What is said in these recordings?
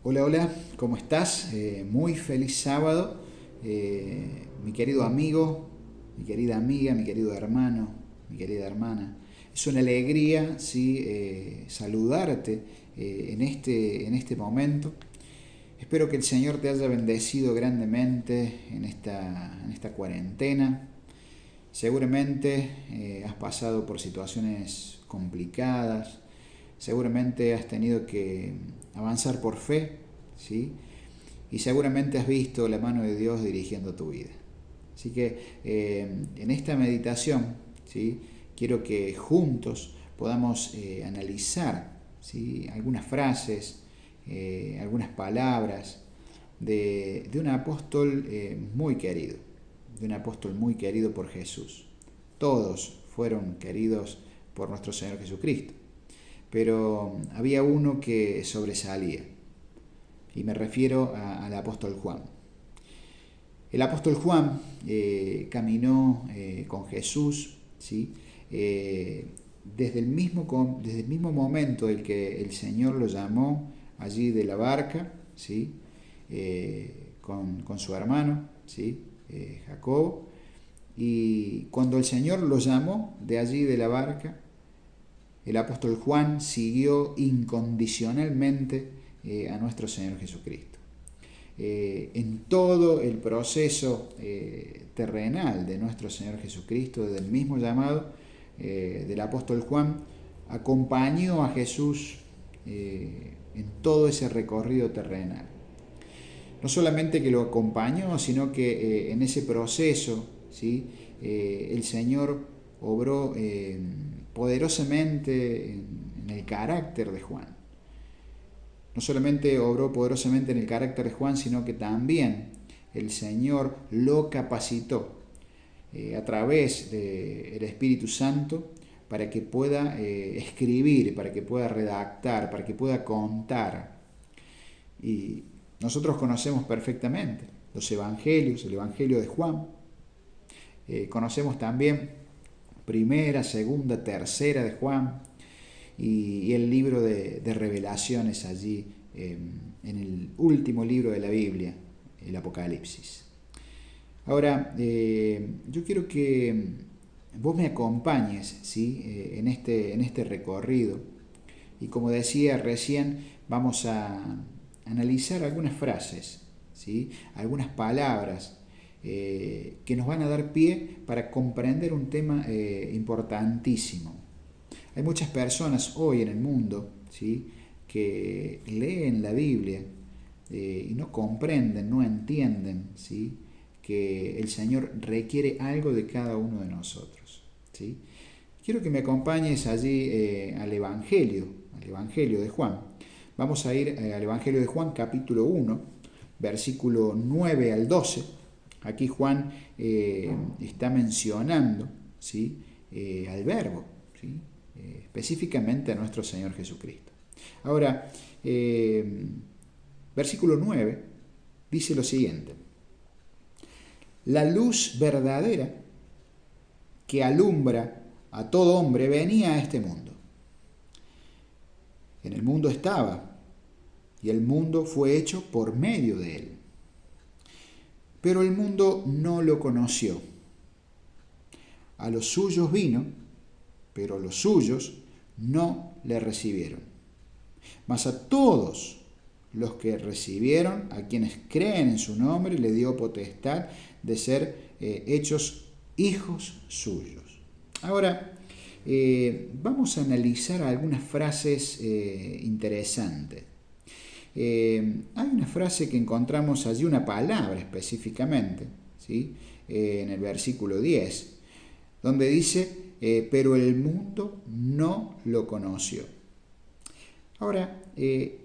Hola, hola, ¿cómo estás? Muy feliz sábado, mi querido amigo, mi querida amiga, mi querido hermano, mi querida hermana. Es una alegría, sí, saludarte en este momento. Espero que el Señor te haya bendecido grandemente en esta cuarentena. Seguramente has pasado por situaciones complicadas, seguramente has tenido que avanzar por fe, ¿sí? Y seguramente has visto la mano de Dios dirigiendo tu vida. Así que en esta meditación, ¿sí? Quiero que juntos podamos analizar, ¿sí? Algunas frases, algunas palabras de un apóstol muy querido, de un apóstol muy querido por Jesús. Todos fueron queridos por nuestro Señor Jesucristo, pero había uno que sobresalía, y me refiero al apóstol Juan. El apóstol Juan caminó con Jesús, ¿sí? Desde el mismo momento en que el Señor lo llamó allí de la barca, ¿sí? Con su hermano, ¿sí? Jacob, y cuando el Señor lo llamó de allí de la barca, el apóstol Juan siguió incondicionalmente a nuestro Señor Jesucristo. En todo el proceso terrenal de nuestro Señor Jesucristo, desde el mismo llamado del apóstol Juan, acompañó a Jesús en todo ese recorrido terrenal. No solamente que lo acompañó, sino que en ese proceso, ¿sí? El Señor obró poderosamente en el carácter de Juan. No solamente obró poderosamente en el carácter de Juan, sino que también el Señor lo capacitó a través del Espíritu Santo para que pueda escribir, para que pueda redactar, para que pueda contar. Y nosotros conocemos perfectamente los evangelios, el evangelio de Juan. Conocemos también primera, segunda, tercera de Juan y el libro de revelaciones allí en el último libro de la Biblia, el Apocalipsis. Ahora, yo quiero que vos me acompañes, ¿sí? en este recorrido. Y como decía recién, vamos a analizar algunas frases, ¿sí? Algunas palabras que nos van a dar pie para comprender un tema importantísimo. Hay muchas personas hoy en el mundo, ¿sí? que leen la Biblia y no comprenden, no entienden, ¿sí? que el Señor requiere algo de cada uno de nosotros, ¿sí? Quiero que me acompañes allí al Evangelio de Juan. Vamos a ir al Evangelio de Juan, capítulo 1, versículo 9 al 12. Aquí Juan está mencionando, ¿sí? Al Verbo, ¿sí? Específicamente a nuestro Señor Jesucristo. Ahora, versículo 9 dice lo siguiente: la luz verdadera que alumbra a todo hombre venía a este mundo. En el mundo estaba, y el mundo fue hecho por medio de él. Pero el mundo no lo conoció. A los suyos vino, pero los suyos no le recibieron. Mas a todos los que recibieron, a quienes creen en su nombre, le dio potestad de ser hechos hijos suyos. Ahora, vamos a analizar algunas frases interesantes. Hay una frase que encontramos allí, una palabra específicamente, ¿sí? En el versículo 10, donde dice, pero el mundo no lo conoció. Ahora, en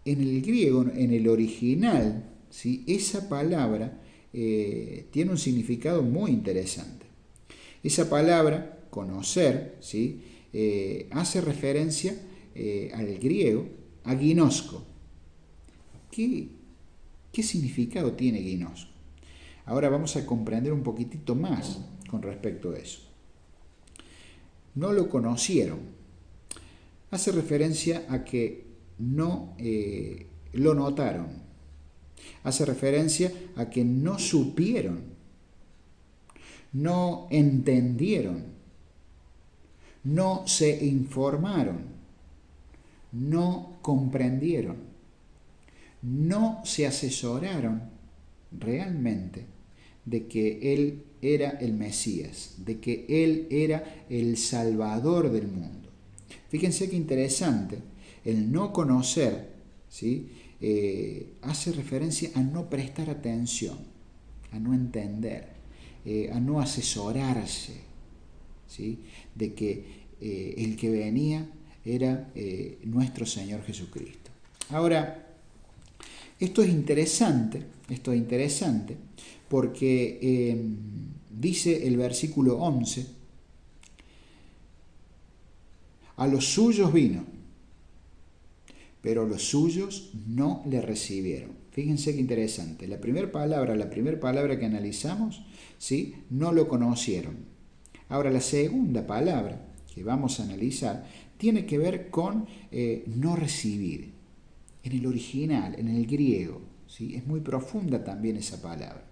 el griego, en el original, ¿sí? Esa palabra tiene un significado muy interesante. Esa palabra, conocer, ¿sí? Hace referencia al griego, a ginosco. ¿Qué significado tiene ginosco? Ahora vamos a comprender un poquitito más con respecto a eso. No lo conocieron. Hace referencia a que no lo notaron. Hace referencia a que no supieron, no entendieron, no se informaron, no comprendieron, no se asesoraron realmente de que Él era el Mesías, de que Él era el Salvador del mundo. Fíjense qué interesante, el no conocer, ¿sí? Hace referencia a no prestar atención, a no entender, a no asesorarse, ¿sí? De que el que venía era nuestro Señor Jesucristo. Ahora, esto es interesante porque dice el versículo 11, a los suyos vino, pero los suyos no le recibieron. Fíjense qué interesante. La primera palabra que analizamos, ¿sí? No lo conocieron. Ahora, la segunda palabra que vamos a analizar tiene que ver con no recibir. En el original, en el griego, ¿sí? Es muy profunda también esa palabra.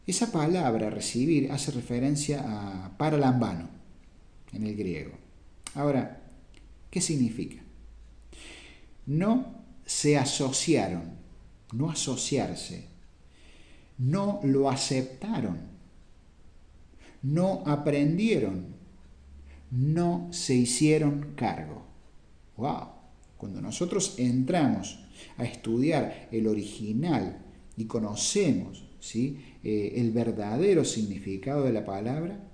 Esa palabra, recibir, hace referencia a paralambano, en el griego. Ahora, ¿qué significa? No se asociaron, no asociarse, no lo aceptaron, no aprendieron, no se hicieron cargo. ¡Wow! Cuando nosotros entramos a estudiar el original y conocemos, ¿sí? El verdadero significado de la palabra,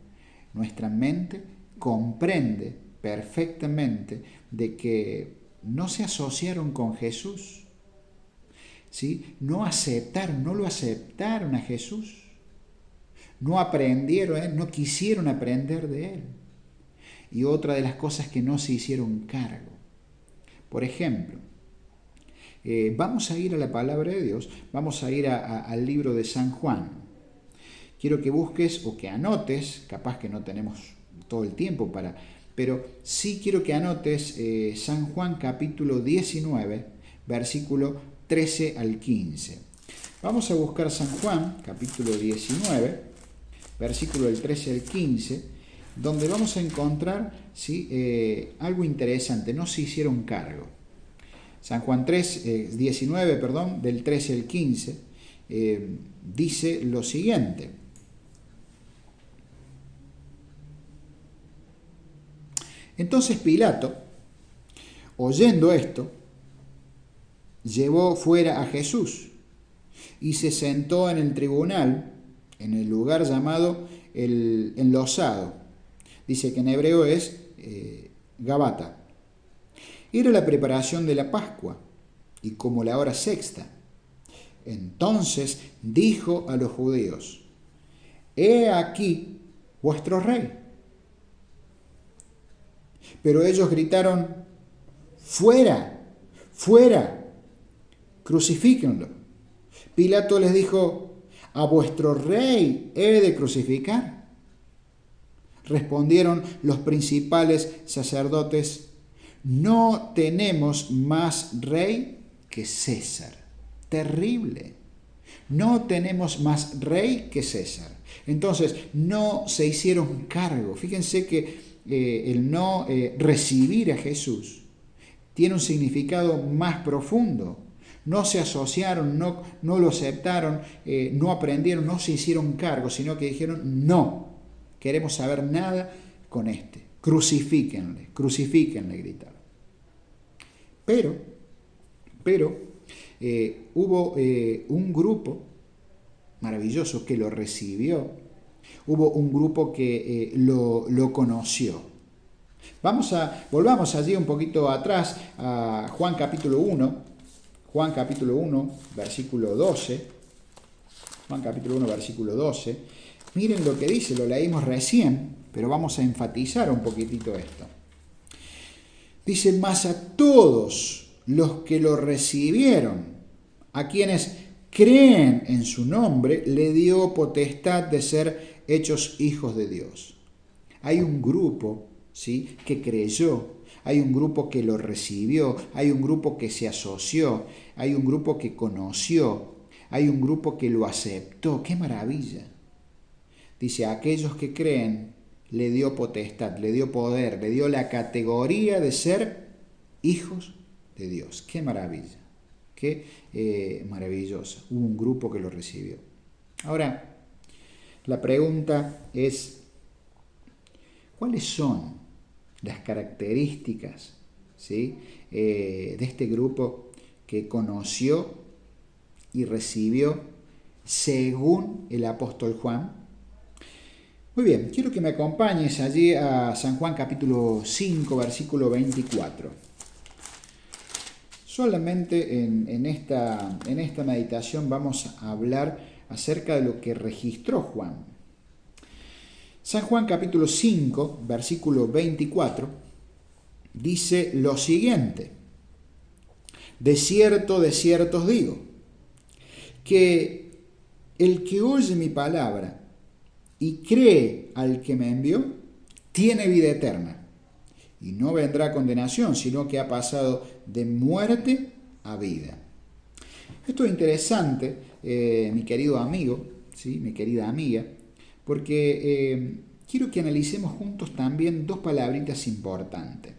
nuestra mente comprende perfectamente de que no se asociaron con Jesús, ¿sí? No lo aceptaron a Jesús, no aprendieron, no quisieron aprender de Él. Y otra de las cosas que no se hicieron cargo. Por ejemplo, vamos a ir a la palabra de Dios, vamos a ir al libro de San Juan. Quiero que busques o que anotes, capaz que no tenemos todo el tiempo pero sí quiero que anotes San Juan capítulo 19, versículo 13 al 15. Vamos a buscar San Juan capítulo 19, versículo del 13 al 15, donde vamos a encontrar, ¿sí? Algo interesante, no se hicieron cargo. San Juan 19, del 13 al 15, dice lo siguiente. Entonces Pilato, oyendo esto, llevó fuera a Jesús y se sentó en el tribunal, en el lugar llamado el enlosado. Dice que en hebreo es Gabata. Era la preparación de la Pascua y como la hora sexta. Entonces dijo a los judíos: He aquí vuestro rey. Pero ellos gritaron: ¡Fuera! ¡Fuera! ¡Crucifíquenlo! Pilato les dijo: ¿A vuestro rey he de crucificar? Respondieron los principales sacerdotes: No tenemos más rey que César. Terrible. No tenemos más rey que César. Entonces, no se hicieron cargo. Fíjense que el no recibir a Jesús tiene un significado más profundo. No se asociaron, no lo aceptaron, no aprendieron, no se hicieron cargo, sino que dijeron: no, queremos saber nada con este. Crucifíquenle, gritaron. Pero hubo un grupo maravilloso que lo recibió, hubo un grupo que lo conoció. Volvamos allí un poquito atrás a Juan capítulo 1, versículo 12. Juan capítulo 1, versículo 12. Miren lo que dice, lo leímos recién, pero vamos a enfatizar un poquitito esto. Dice: mas a todos los que lo recibieron, a quienes creen en su nombre, le dio potestad de ser hechos hijos de Dios. Hay un grupo, ¿sí?, que creyó. hay un grupo que lo recibió, hay un grupo que se asoció, hay un grupo que conoció, hay un grupo que lo aceptó. ¡Qué maravilla! Dice, a aquellos que creen le dio potestad, le dio poder, le dio la categoría de ser hijos de Dios. ¡Qué maravilla! ¡Qué maravilloso! Hubo un grupo que lo recibió. Ahora, la pregunta es, ¿cuáles son las características, ¿sí? De este grupo que conoció y recibió según el apóstol Juan? Muy bien, quiero que me acompañes allí a San Juan capítulo 5, versículo 24. Solamente en esta meditación vamos a hablar acerca de lo que registró Juan. San Juan capítulo 5, versículo 24, dice lo siguiente: de cierto os digo, que el que oye mi palabra y cree al que me envió, tiene vida eterna, y no vendrá a condenación, sino que ha pasado de muerte a vida. Esto es interesante, mi querido amigo, ¿sí? Mi querida amiga, porque quiero que analicemos juntos también dos palabritas importantes.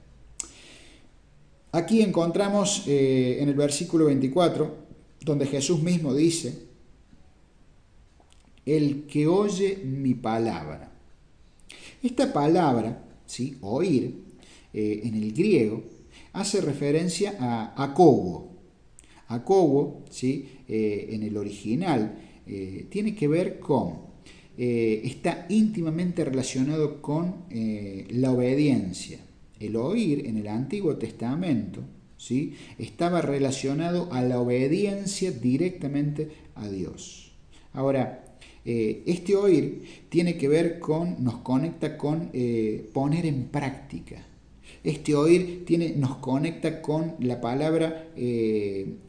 Aquí encontramos en el versículo 24, donde Jesús mismo dice, el que oye mi palabra. Esta palabra, ¿sí? Oír, en el griego, hace referencia a akowo. Akowo, ¿sí? En el original, tiene que ver con, está íntimamente relacionado con la obediencia. El oír en el Antiguo Testamento, ¿sí? Estaba relacionado a la obediencia directamente a Dios. Ahora, este oír tiene que ver con, nos conecta con poner en práctica. Este oír nos conecta con la palabra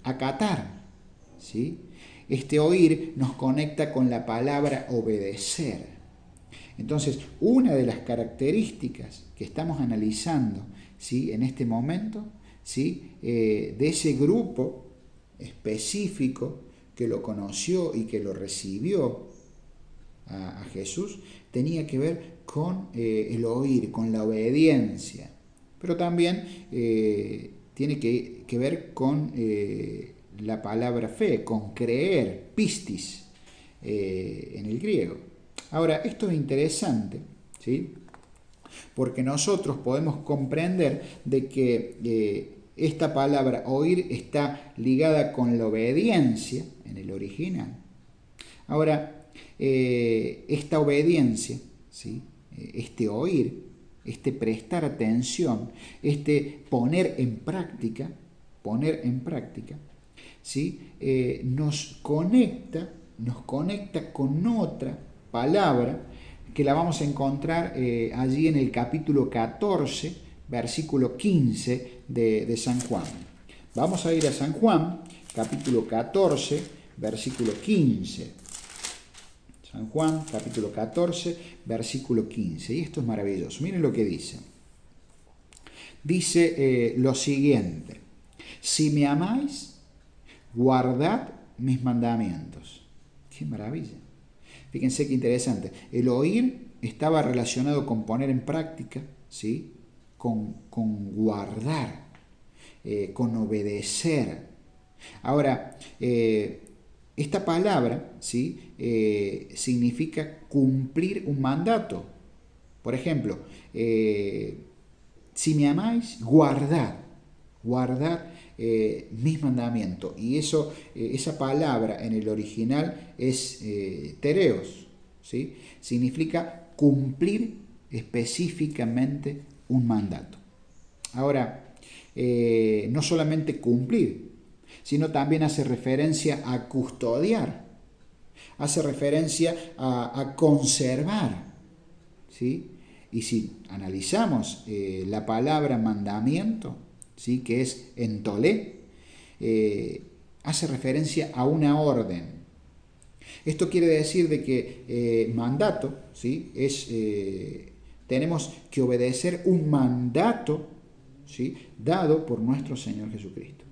acatar, ¿sí? Este oír nos conecta con la palabra obedecer. Entonces, una de las características que estamos analizando, ¿sí? En este momento, ¿sí? De ese grupo específico que lo conoció y que lo recibió a Jesús, tenía que ver con el oír, con la obediencia, pero también tiene que ver con la palabra fe, con creer, pistis, en el griego. Ahora, esto es interesante, ¿sí? Porque nosotros podemos comprender de que esta palabra oír está ligada con la obediencia en el original. Ahora, esta obediencia, ¿sí? Este oír, este prestar atención, este poner en práctica, ¿sí? Nos conecta con otra palabra que la vamos a encontrar allí en el capítulo 14, versículo 15 de San Juan. Vamos a ir a San Juan, capítulo 14, versículo 15. San Juan, capítulo 14, versículo 15. Y esto es maravilloso. Miren lo que dice. Dice lo siguiente: si me amáis, guardad mis mandamientos. ¡Qué maravilla! Fíjense qué interesante. El oír estaba relacionado con poner en práctica, ¿sí? Con guardar, con obedecer. Ahora, esta palabra, ¿sí? Significa cumplir un mandato. Por ejemplo, si me amáis, guardad mis mandamientos. Y eso, esa palabra en el original es tereos, ¿sí? Significa cumplir específicamente un mandato. Ahora, no solamente cumplir, sino también hace referencia a custodiar, hace referencia a conservar, ¿sí? Y si analizamos la palabra mandamiento, ¿sí? Que es entolé, hace referencia a una orden. Esto quiere decir de que mandato, ¿sí? Tenemos que obedecer un mandato ¿sí? Dado por nuestro Señor Jesucristo.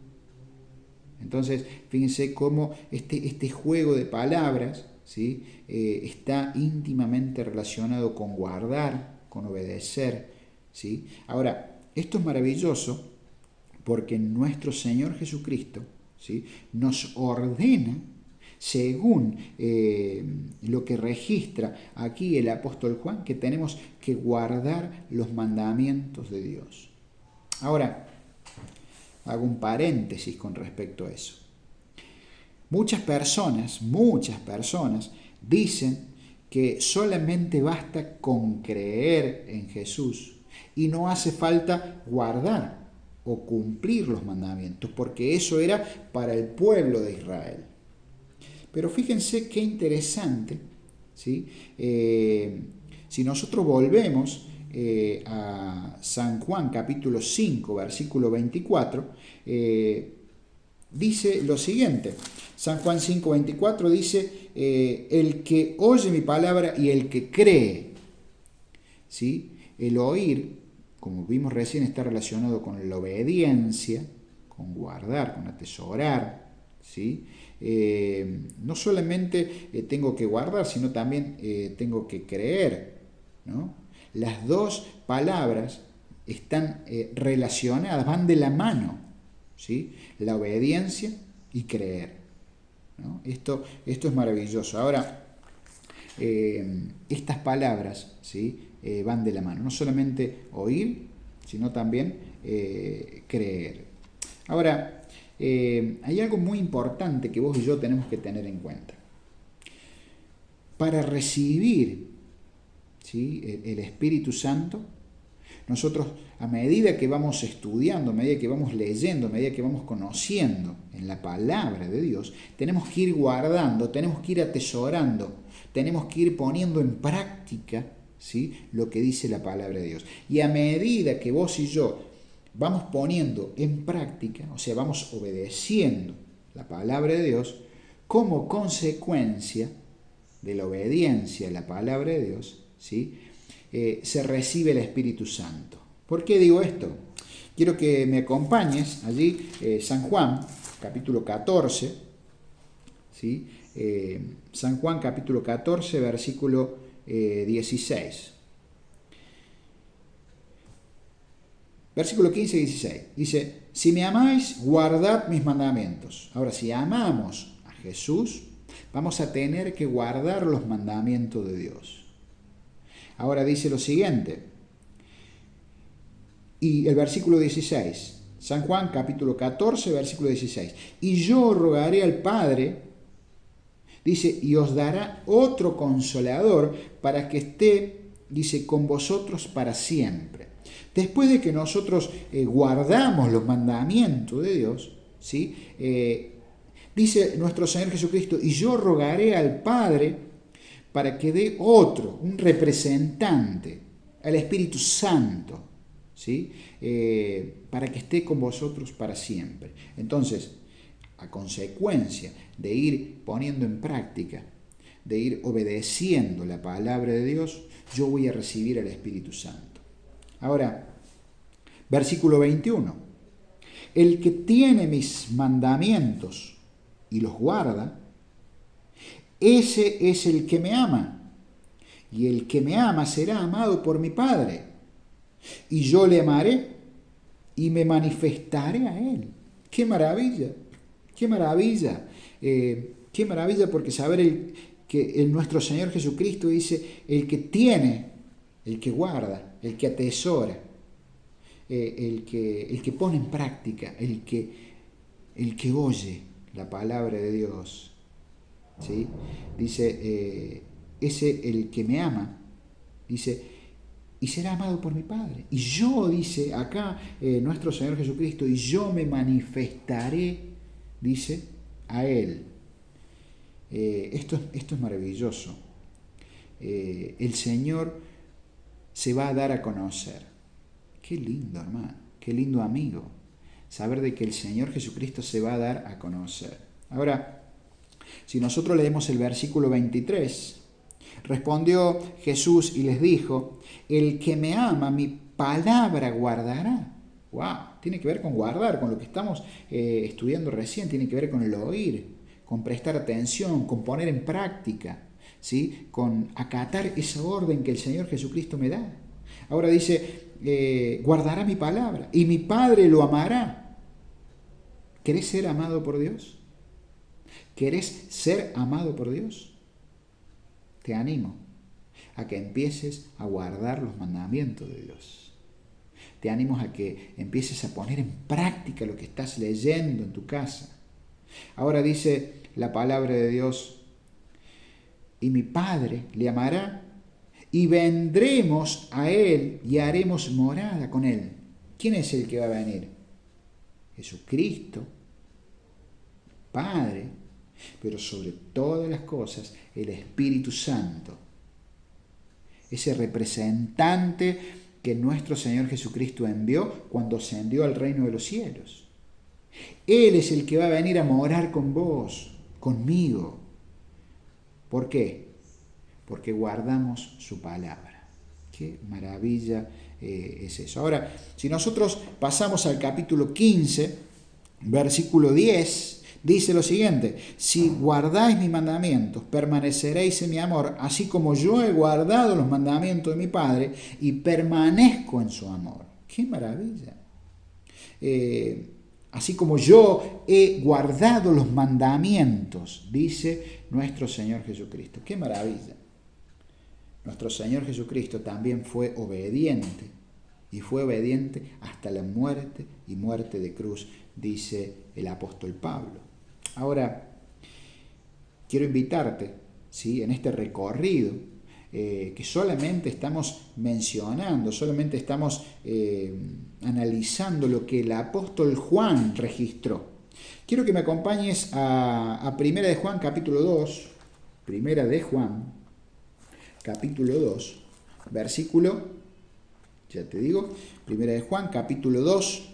Entonces, fíjense cómo este juego de palabras, ¿sí? Está íntimamente relacionado con guardar, con obedecer, ¿sí? Ahora, esto es maravilloso porque nuestro Señor Jesucristo, ¿sí? Nos ordena según lo que registra aquí el apóstol Juan, que tenemos que guardar los mandamientos de Dios. Ahora, hago un paréntesis con respecto a eso. Muchas personas dicen que solamente basta con creer en Jesús y no hace falta guardar o cumplir los mandamientos, porque eso era para el pueblo de Israel. Pero fíjense qué interesante, ¿sí? Si nosotros volvemos a San Juan capítulo 5, versículo 24, dice lo siguiente. San Juan 5, 24 dice, el que oye mi palabra y el que cree, ¿sí? El oír, como vimos recién, está relacionado con la obediencia, con guardar, con atesorar, ¿sí? No solamente tengo que guardar, sino también tengo que creer, ¿no? Las dos palabras están relacionadas, van de la mano, ¿sí? La obediencia y creer, ¿no? Esto es maravilloso. Ahora, estas palabras, ¿sí? Van de la mano, no solamente oír, sino también creer. Ahora, hay algo muy importante que vos y yo tenemos que tener en cuenta. Para recibir, ¿sí? el Espíritu Santo, nosotros a medida que vamos estudiando, a medida que vamos leyendo, a medida que vamos conociendo en la palabra de Dios, tenemos que ir guardando, tenemos que ir atesorando, tenemos que ir poniendo en práctica, ¿sí? Lo que dice la palabra de Dios. Y a medida que vos y yo vamos poniendo en práctica, o sea, vamos obedeciendo la palabra de Dios, como consecuencia de la obediencia a la palabra de Dios, ¿sí? Se recibe el Espíritu Santo. ¿Por qué digo esto? Quiero que me acompañes allí, San Juan, capítulo 14, ¿sí? San Juan, capítulo 14, versículo 16. Versículo 15 y 16. Dice, si me amáis, guardad mis mandamientos. Ahora, si amamos a Jesús, vamos a tener que guardar los mandamientos de Dios. Ahora dice lo siguiente, y el versículo 16, San Juan capítulo 14, versículo 16, y yo rogaré al Padre, dice, y os dará otro consolador para que esté, dice, con vosotros para siempre. Después de que nosotros guardamos los mandamientos de Dios, ¿sí? Dice nuestro Señor Jesucristo, y yo rogaré al Padre para que dé otro, un representante, al Espíritu Santo, ¿sí? Para que esté con vosotros para siempre. Entonces, a consecuencia de ir poniendo en práctica, de ir obedeciendo la palabra de Dios, yo voy a recibir al Espíritu Santo. Ahora, versículo 21. El que tiene mis mandamientos y los guarda, ese es el que me ama, y el que me ama será amado por mi Padre, y yo le amaré y me manifestaré a él. ¡Qué maravilla! ¡Qué maravilla! ¡Qué maravilla! Porque saber que nuestro Señor Jesucristo dice, el que tiene, el que guarda, el que atesora, el que pone en práctica, el que oye la palabra de Dios, ¿sí? Dice, ese el que me ama, dice, y será amado por mi Padre. Y yo, dice acá nuestro Señor Jesucristo, y yo me manifestaré, dice, a Él. Esto es maravilloso. El Señor se va a dar a conocer. Qué lindo, hermano, qué lindo amigo, saber de que el Señor Jesucristo se va a dar a conocer. Ahora, si nosotros leemos el versículo 23, respondió Jesús y les dijo, el que me ama mi palabra guardará. ¡Wow! Tiene que ver con guardar, con lo que estamos estudiando recién, tiene que ver con el oír, con prestar atención, con poner en práctica, ¿sí? Con acatar esa orden que el Señor Jesucristo me da. Ahora dice, guardará mi palabra y mi Padre lo amará. ¿Querés ser amado por Dios? ¿Querés ser amado por Dios? Te animo a que empieces a guardar los mandamientos de Dios. Te animo a que empieces a poner en práctica lo que estás leyendo en tu casa. Ahora dice la palabra de Dios, y mi Padre le amará, y vendremos a Él y haremos morada con Él. ¿Quién es el que va a venir? Jesucristo, Padre, pero sobre todas las cosas el Espíritu Santo, ese representante que nuestro Señor Jesucristo envió cuando ascendió al reino de los cielos. Él es el que va a venir a morar con vos, conmigo. ¿Por qué? Porque guardamos su palabra. Qué maravilla es eso. Ahora, si nosotros pasamos al capítulo 15, versículo 10, dice lo siguiente: si guardáis mis mandamientos, permaneceréis en mi amor, así como yo he guardado los mandamientos de mi Padre y permanezco en su amor. ¡Qué maravilla! Así como yo he guardado los mandamientos, dice nuestro Señor Jesucristo. ¡Qué maravilla! Nuestro Señor Jesucristo también fue obediente, y fue obediente hasta la muerte y muerte de cruz, dice el apóstol Pablo. Ahora, quiero invitarte, ¿sí?, en este recorrido que solamente estamos mencionando, solamente estamos analizando lo que el apóstol Juan registró. Quiero que me acompañes a Primera de Juan, capítulo 2, Primera de Juan, capítulo 2, versículo, ya te digo, Primera de Juan, capítulo 2,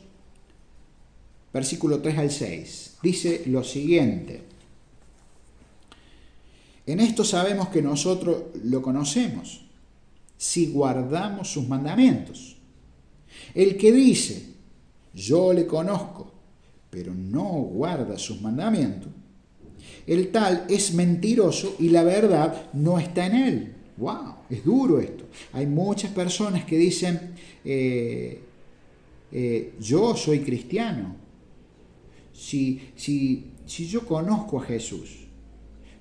versículo 3 al 6. Dice lo siguiente: en esto sabemos que nosotros lo conocemos, si guardamos sus mandamientos. El que dice, yo le conozco, pero no guarda sus mandamientos, el tal es mentiroso y la verdad no está en él. ¡Wow! Es duro esto. Hay muchas personas que dicen, yo soy cristiano. Si yo conozco a Jesús,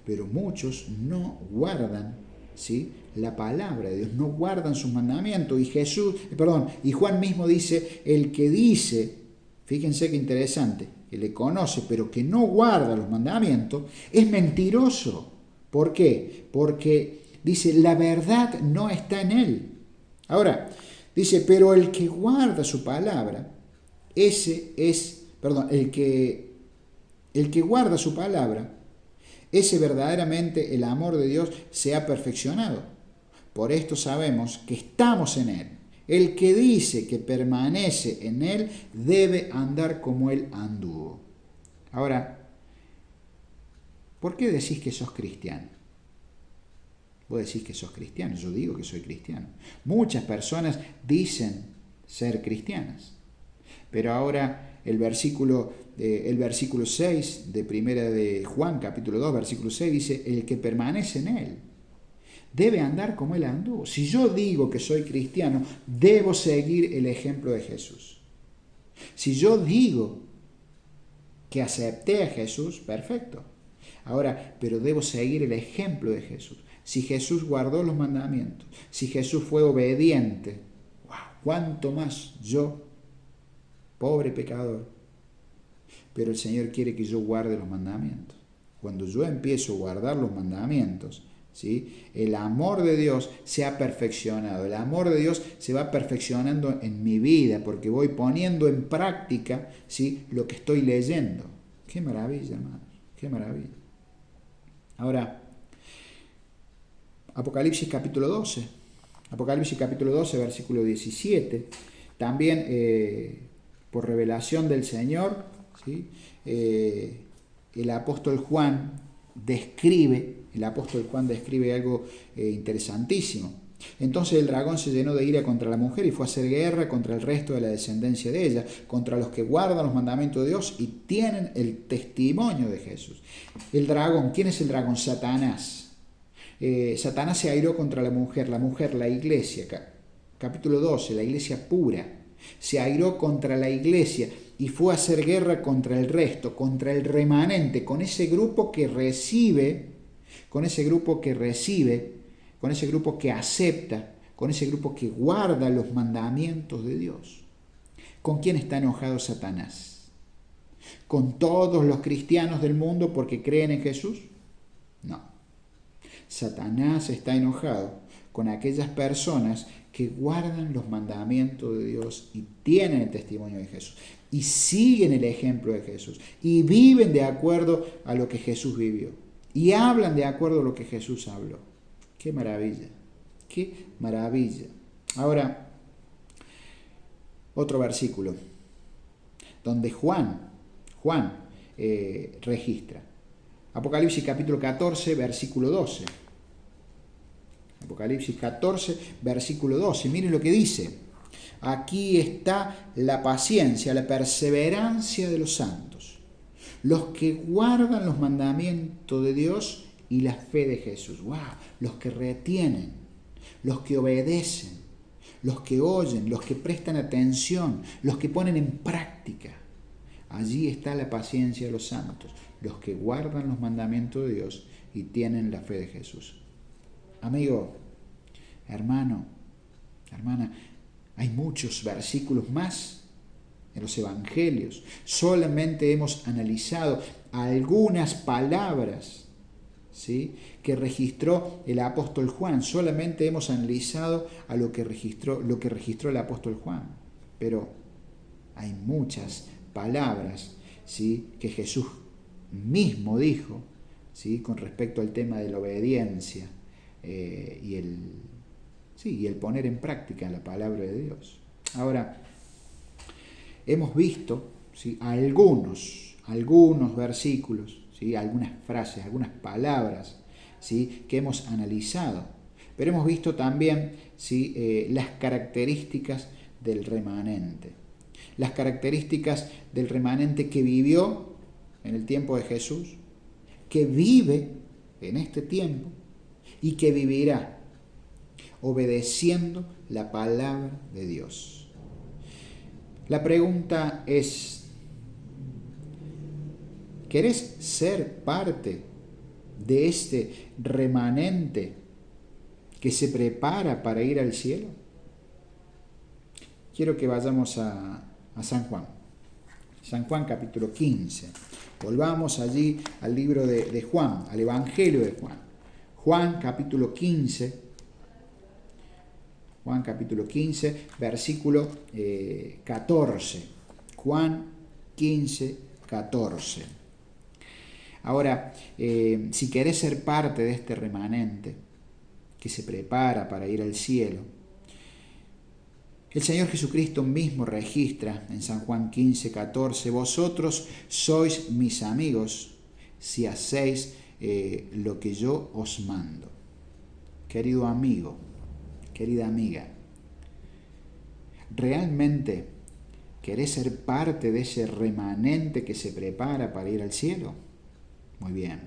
pero muchos no guardan, ¿sí?, la palabra de Dios, no guardan sus mandamientos. Y Juan mismo dice, el que dice, fíjense qué interesante, que le conoce, pero que no guarda los mandamientos, es mentiroso. ¿Por qué? Porque dice, la verdad no está en él. Ahora, dice, pero el que guarda su palabra, el que guarda su palabra, ese verdaderamente el amor de Dios se ha perfeccionado. Por esto sabemos que estamos en Él. El que dice que permanece en Él debe andar como Él anduvo. Ahora, ¿por qué decís que sos cristiano? Vos decís que sos cristiano, yo digo que soy cristiano. Muchas personas dicen ser cristianas, pero ahora el versículo 6 de Primera de Juan, capítulo 2, versículo 6, dice, el que permanece en Él debe andar como Él anduvo. Si yo digo que soy cristiano, debo seguir el ejemplo de Jesús. Si yo digo que acepté a Jesús, perfecto. Ahora, pero debo seguir el ejemplo de Jesús. Si Jesús guardó los mandamientos, si Jesús fue obediente, wow, ¿cuánto más yo, pobre pecador? Pero el Señor quiere que yo guarde los mandamientos. Cuando yo empiezo a guardar los mandamientos, ¿sí?, el amor de Dios se ha perfeccionado. El amor de Dios se va perfeccionando en mi vida porque voy poniendo en práctica, ¿sí?, lo que estoy leyendo. ¡Qué maravilla, hermanos! ¡Qué maravilla! Ahora, Apocalipsis capítulo 12. Apocalipsis capítulo 12, versículo 17. También por revelación del Señor, ¿sí?, el apóstol Juan describe algo interesantísimo. Entonces el dragón se llenó de ira contra la mujer y fue a hacer guerra contra el resto de la descendencia de ella, contra los que guardan los mandamientos de Dios y tienen el testimonio de Jesús. El dragón, ¿quién es el dragón? Satanás. Satanás se airó contra la mujer, la iglesia, capítulo 12, la iglesia pura. Se airó contra la iglesia y fue a hacer guerra contra el resto, contra el remanente, con ese grupo que recibe, con ese grupo que acepta, con ese grupo que guarda los mandamientos de Dios. ¿Con quién está enojado Satanás? ¿Con todos los cristianos del mundo porque creen en Jesús? No. Satanás está enojado con aquellas personas que guardan los mandamientos de Dios y tienen el testimonio de Jesús y siguen el ejemplo de Jesús y viven de acuerdo a lo que Jesús vivió y hablan de acuerdo a lo que Jesús habló. ¡Qué maravilla! ¡Qué maravilla! Ahora, otro versículo donde Juan registra. Apocalipsis capítulo 14, versículo 12. Apocalipsis 14, versículo 12. Miren lo que dice. Aquí está la paciencia, la perseverancia de los santos, los que guardan los mandamientos de Dios y la fe de Jesús. ¡Wow! Los que retienen, los que obedecen, los que oyen, los que prestan atención, los que ponen en práctica. Allí está la paciencia de los santos, los que guardan los mandamientos de Dios y tienen la fe de Jesús. Amigo, hermano, hermana, hay muchos versículos más en los evangelios. Solamente hemos analizado algunas palabras, ¿sí?, que registró el apóstol Juan. Solamente hemos analizado a lo que registró el apóstol Juan. Pero hay muchas palabras, ¿sí?, que Jesús mismo dijo, ¿sí?, con respecto al tema de la obediencia y el poner en práctica la palabra de Dios. Ahora, hemos visto, ¿sí?, algunos versículos, ¿sí?, algunas frases, algunas palabras, ¿sí?, que hemos analizado, pero hemos visto también, ¿sí?, las características del remanente. Las características del remanente que vivió en el tiempo de Jesús, que vive en este tiempo y que vivirá obedeciendo la palabra de Dios. La pregunta es, ¿querés ser parte de este remanente que se prepara para ir al cielo? Quiero que vayamos a San Juan. San Juan capítulo 15. Volvamos allí al libro de Juan, al Evangelio de Juan. Juan capítulo 15. Juan capítulo 15, versículo 14. Juan 15, 14. Ahora, si querés ser parte de este remanente que se prepara para ir al cielo, el Señor Jesucristo mismo registra en San Juan 15, 14, vosotros sois mis amigos si hacéis lo que yo os mando. Querido amigo, querida amiga, ¿realmente querés ser parte de ese remanente que se prepara para ir al cielo? Muy bien,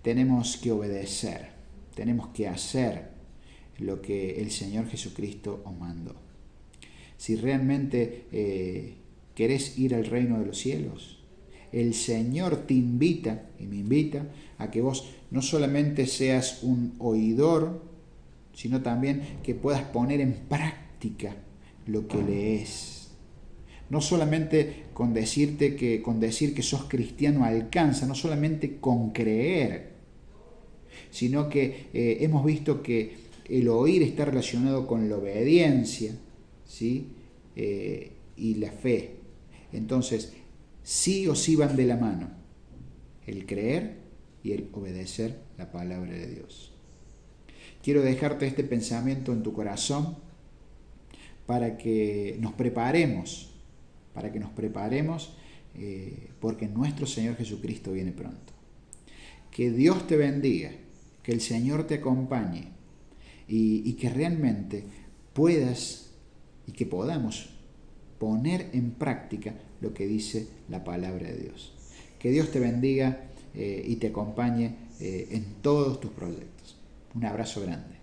tenemos que obedecer, tenemos que hacer lo que el Señor Jesucristo os mandó. Si realmente querés ir al reino de los cielos, el Señor te invita y me invita a que vos no solamente seas un oidor, sino también que puedas poner en práctica lo que lees. No solamente con decir que sos cristiano alcanza, no solamente con creer, sino que hemos visto que el oír está relacionado con la obediencia, ¿sí?, y la fe. Entonces, sí o sí van de la mano, el creer y el obedecer la palabra de Dios. Quiero dejarte este pensamiento en tu corazón para que nos preparemos, porque nuestro Señor Jesucristo viene pronto. Que Dios te bendiga, que el Señor te acompañe y que realmente puedas y que podamos poner en práctica lo que dice la palabra de Dios. Que Dios te bendiga y te acompañe en todos tus proyectos. Un abrazo grande.